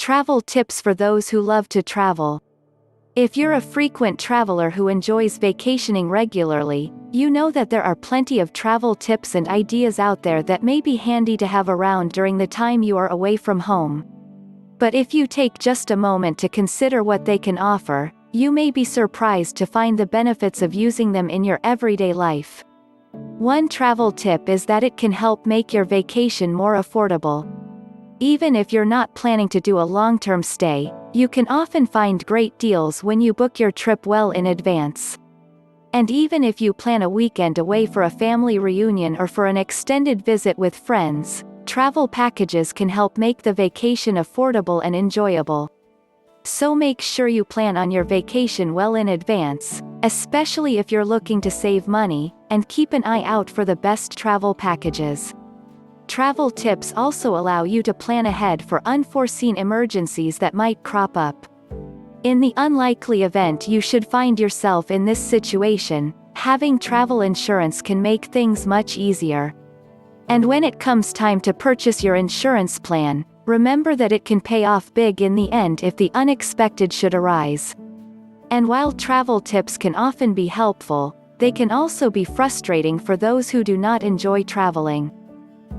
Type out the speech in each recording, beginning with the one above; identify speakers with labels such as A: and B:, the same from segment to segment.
A: Travel tips for those who love to travel. If you're a frequent traveler who enjoys vacationing regularly, you know that there are plenty of travel tips and ideas out there that may be handy to have around during the time you are away from home. But if you take just a moment to consider what they can offer, you may be surprised to find the benefits of using them in your everyday life. One travel tip is that it can help make your vacation more affordable. Even if you're not planning to do a long-term stay, you can often find great deals when you book your trip well in advance. And even if you plan a weekend away for a family reunion or for an extended visit with friends, travel packages can help make the vacation affordable and enjoyable. So make sure you plan on your vacation well in advance, especially if you're looking to save money, and keep an eye out for the best travel packages. Travel tips also allow you to plan ahead for unforeseen emergencies that might crop up. In the unlikely event you should find yourself in this situation, having travel insurance can make things much easier. And when it comes time to purchase your insurance plan, remember that it can pay off big in the end if the unexpected should arise. And while travel tips can often be helpful, they can also be frustrating for those who do not enjoy traveling.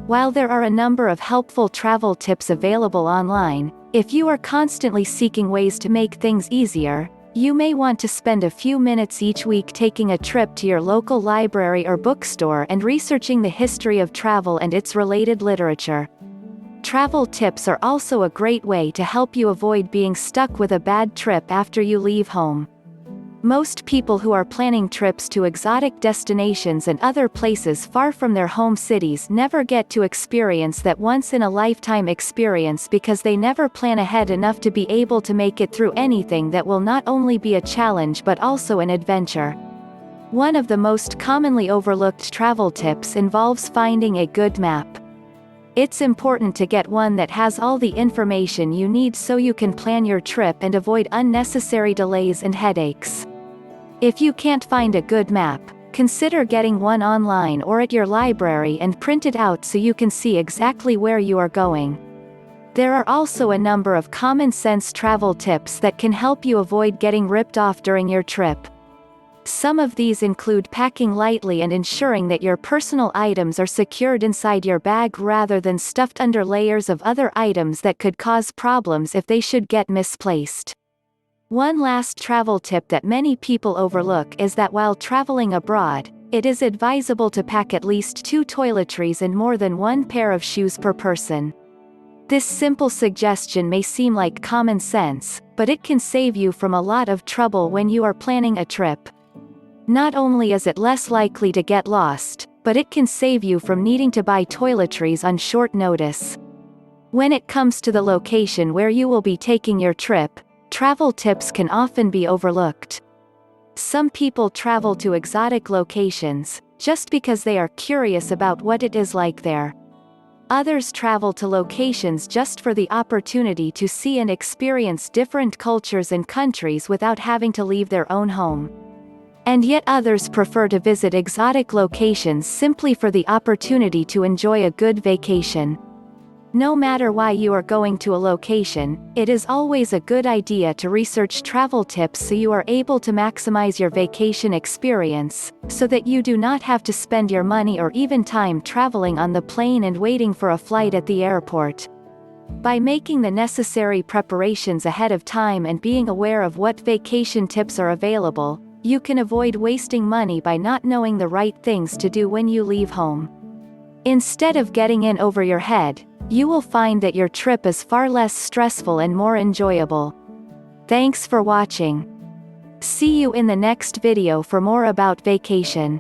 A: While there are a number of helpful travel tips available online, if you are constantly seeking ways to make things easier, you may want to spend a few minutes each week taking a trip to your local library or bookstore and researching the history of travel and its related literature. Travel tips are also a great way to help you avoid being stuck with a bad trip after you leave home. Most people who are planning trips to exotic destinations and other places far from their home cities never get to experience that once-in-a-lifetime experience because they never plan ahead enough to be able to make it through anything that will not only be a challenge but also an adventure. One of the most commonly overlooked travel tips involves finding a good map. It's important to get one that has all the information you need so you can plan your trip and avoid unnecessary delays and headaches. If you can't find a good map, consider getting one online or at your library and print it out so you can see exactly where you are going. There are also a number of common-sense travel tips that can help you avoid getting ripped off during your trip. Some of these include packing lightly and ensuring that your personal items are secured inside your bag rather than stuffed under layers of other items that could cause problems if they should get misplaced. One last travel tip that many people overlook is that while traveling abroad, it is advisable to pack at least 2 toiletries and more than 1 pair of shoes per person. This simple suggestion may seem like common sense, but it can save you from a lot of trouble when you are planning a trip. Not only is it less likely to get lost, but it can save you from needing to buy toiletries on short notice. When it comes to the location where you will be taking your trip, travel tips can often be overlooked. Some people travel to exotic locations, just because they are curious about what it is like there. Others travel to locations just for the opportunity to see and experience different cultures and countries without having to leave their own home. And yet others prefer to visit exotic locations simply for the opportunity to enjoy a good vacation. No matter why you are going to a location, it is always a good idea to research travel tips so you are able to maximize your vacation experience, so that you do not have to spend your money or even time traveling on the plane and waiting for a flight at the airport. By making the necessary preparations ahead of time and being aware of what vacation tips are available, you can avoid wasting money by not knowing the right things to do when you leave home. Instead of getting in over your head, you will find that your trip is far less stressful and more enjoyable. Thanks for watching. See you in the next video for more about vacation.